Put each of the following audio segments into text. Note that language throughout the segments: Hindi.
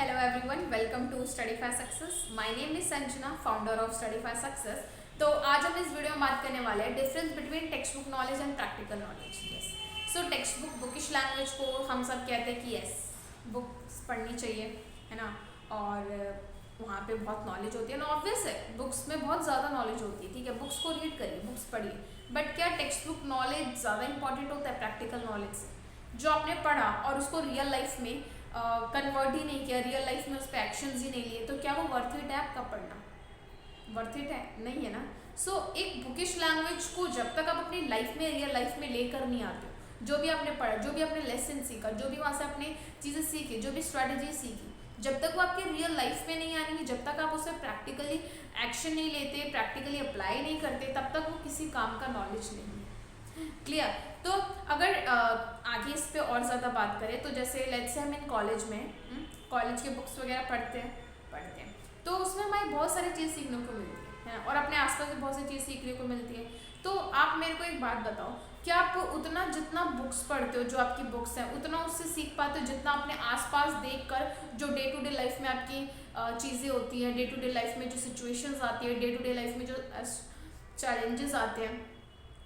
Hello everyone, welcome to Studify Success. My name is Sanjana, founder of Studify Success. तो आज हम इस वीडियो में बात करने वाले हैं difference between text book knowledge and practical knowledge. Yes, so text book bookish language को हम सब कहते हैं कि यस बुक्स पढ़नी चाहिए, है ना, और वहाँ पे बहुत नॉलेज होती है ना. ऑब्वियस है, बुक्स में बहुत ज़्यादा नॉलेज होती है, ठीक है, बुक्स को रीड करिए, बुक्स पढ़िए. बट क्या टेक्स्ट बुक नॉलेज ज़्यादा इंपॉर्टेंट होता है प्रैक्टिकल नॉलेज से? जो आपने पढ़ा और उसको रियल लाइफ में कन्वर्ट ही नहीं किया, रियल लाइफ में उस पर एक्शंस ही नहीं लिए, तो क्या वो वर्थ इट है आपका पढ़ना? वर्थ इट है? नहीं है ना. सो एक बुकिश लैंग्वेज को जब तक आप अपनी लाइफ में, रियल लाइफ में लेकर नहीं आते हो, जो भी आपने पढ़ा, जो भी आपने लेसन सीखा, जो भी वहाँ से आपने चीज़ें सीखी, जो भी स्ट्रैटेजी सीखी, जब तक वो आपके रियल लाइफ में नहीं आएंगी, जब तक आप उसे प्रैक्टिकली एक्शन नहीं लेते, प्रैक्टिकली अप्लाई नहीं करते, तब तक वो किसी काम का नॉलेज नहीं है. क्लियर? तो अगर आगे इस पे और ज़्यादा बात करें तो जैसे लेट्स से हम इन कॉलेज में कॉलेज के बुक्स वगैरह पढ़ते हैं तो उसमें हमारी बहुत सारी चीज़ सीखने को मिलती है और अपने आसपास भी बहुत सारी चीज़ सीखने को मिलती है. तो आप मेरे को एक बात बताओ, क्या आप उतना जितना बुक्स पढ़ते हो, जो आपकी बुक्स हैं, उतना उससे सीख पाते हो जितना अपने आसपास देखकर जो डे टू डे लाइफ में आपकी चीज़ें होती हैं, डे टू डे लाइफ में जो सिचुएशंस आती है, डे टू डे लाइफ में जो चैलेंजेस आते हैं,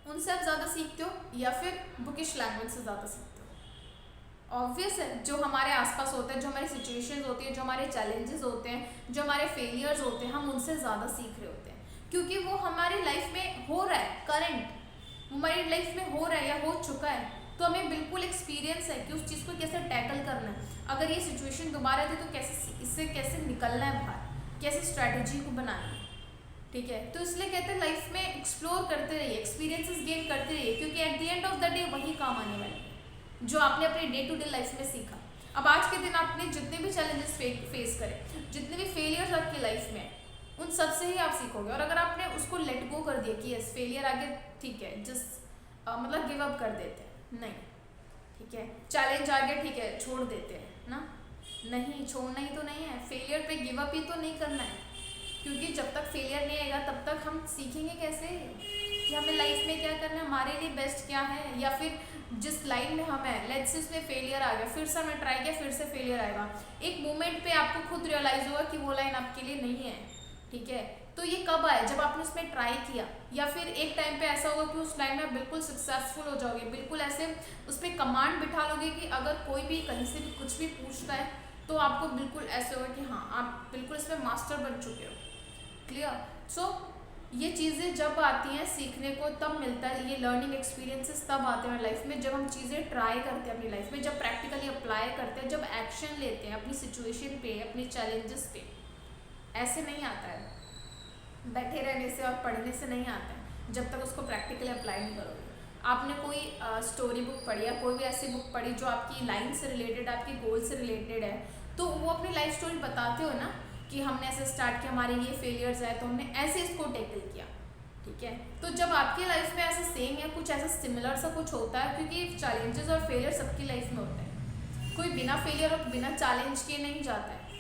उनसे आप ज़्यादा सीखते हो या फिर बुकिश लैंग्वेज से ज़्यादा सीखते हो? ऑब्वियस है, जो हमारे आसपास होते हैं, जो हमारी सिचुएशंस होती है, जो हमारे चैलेंजेस होते हैं, जो हमारे फेलियर्स होते हैं, हम उनसे ज़्यादा सीख रहे होते हैं, क्योंकि वो हमारी लाइफ में हो रहा है, करंट हमारी लाइफ में हो रहा है या हो चुका है. तो हमें बिल्कुल एक्सपीरियंस है कि उस चीज़ को कैसे टैकल करना है. अगर ये सिचुएशन दोबारा थी तो कैसे इससे कैसे निकलना है बाहर, कैसे स्ट्रैटेजी को बनाना है. ठीक है, तो इसलिए कहते हैं लाइफ में एक्सप्लोर करते रहिए, एक्सपीरियंसेस गेन करते रहिए, क्योंकि at the end of the day वही काम आने वाले हैं जो आपने अपने डे टू डे लाइफ में सीखा. अब आज के दिन आपने जितने भी चैलेंजेस फेस करे, जितने भी फेलियर्स आपकी लाइफ में, उन सब से ही आप सीखोगे. और अगर आपने उसको लेट गो कर दिया कि यस फेलियर आगे ठीक है, मतलब गिव अप कर देते हैं, नहीं, ठीक है, चैलेंज आ गया, ठीक है, छोड़ देते हैं ना, नहीं, छोड़ना ही तो नहीं है, फेलियर पे गिव अप ही तो नहीं करना है, क्योंकि जब तक फेलियर नहीं आएगा तब तक हम सीखेंगे कैसे कि हमें लाइफ में क्या करना है, हमारे लिए बेस्ट क्या है. या फिर जिस लाइन में हम हैं, लेट्स से उसमें फेलियर आ गया, फिर से हमने ट्राई किया, फिर से फेलियर आएगा, एक मोमेंट पे आपको खुद रियलाइज होगा कि वो लाइन आपके लिए नहीं है. ठीक है, तो ये कब आया? जब आपने उसमें ट्राई किया, या फिर एक टाइम पे ऐसा होगा कि उस लाइन में आप बिल्कुल सक्सेसफुल हो जाओगे, बिल्कुल ऐसे उस पर कमांड बिठा लोगे कि अगर कोई भी कहीं से भी कुछ भी पूछता है तो आपको बिल्कुल ऐसे होगा कि हाँ आप बिल्कुल इसमें मास्टर बन चुके हो. क्लियर? सो ये चीज़ें जब आती हैं सीखने को तब मिलता है, ये लर्निंग एक्सपीरियंसेस तब आते हैं लाइफ में, जब हम चीज़ें ट्राई करते हैं अपनी लाइफ में, जब प्रैक्टिकली अप्लाई करते हैं, जब एक्शन लेते हैं अपनी सिचुएशन पे, अपनी चैलेंजेस पे. ऐसे नहीं आता है, बैठे रहने से और पढ़ने से नहीं आता है, जब तक उसको प्रैक्टिकली अप्लाई नहीं करोगे. आपने कोई स्टोरी बुक पढ़ी या कोई भी ऐसी बुक पढ़ी जो आपकी लाइन से रिलेटेड, आपकी गोल से रिलेटेड है, तो वो अपनी लाइफ स्टोरी बताते हो ना कि हमने ऐसे स्टार्ट किया, हमारे ये फेलियर्स आए तो हमने ऐसे इसको टैकल किया. ठीक है, तो जब आपकी लाइफ में ऐसे सेम या कुछ ऐसा सिमिलर सा कुछ होता है, क्योंकि चैलेंजेस और फेलियर सबकी लाइफ में होते हैं, कोई बिना फेलियर और बिना चैलेंज के नहीं जाता है.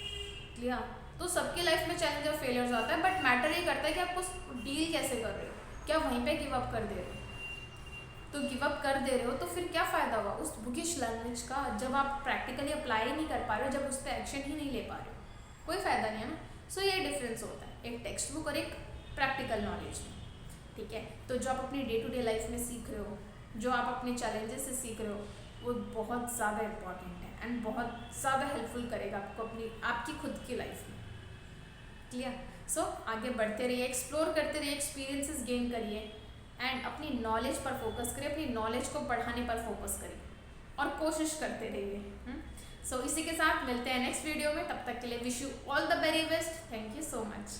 क्लियर? तो सबकी लाइफ में चैलेंज और फेलियर्स आता है, बट मैटर ये करता है कि आप उस डील कैसे कर रहे हो. क्या वहीं पे गिव अप कर दे रहे हो? तो गिव अप कर दे रहे हो तो फिर क्या फ़ायदा हुआ उस बुकिश लैंग्वेज का, जब आप प्रैक्टिकली अप्लाई नहीं कर पा रहे हो, जब उस पर एक्शन ही नहीं ले पा रहे हो, कोई फ़ायदा नहीं है ना. सो ये डिफरेंस होता है एक टेक्स्ट बुक और एक प्रैक्टिकल नॉलेज में. ठीक है, तो जो आप अपनी डे टू डे लाइफ में सीख रहे हो, जो आप अपने चैलेंजेस से सीख रहे हो, वो बहुत ज़्यादा इंपॉर्टेंट है एंड बहुत ज़्यादा हेल्पफुल करेगा आपको अपनी आपकी खुद की लाइफ में. क्लियर? सो आगे बढ़ते रहिए, एक्सप्लोर करते रहिए, एक्सपीरियंसेस गेन करिए एंड अपनी नॉलेज पर फोकस करिए, अपनी नॉलेज को बढ़ाने पर फोकस करिए और कोशिश करते रहिए. सो इसी के साथ मिलते हैं नेक्स्ट वीडियो में, तब तक के लिए wish you all the very best. Thank you so much.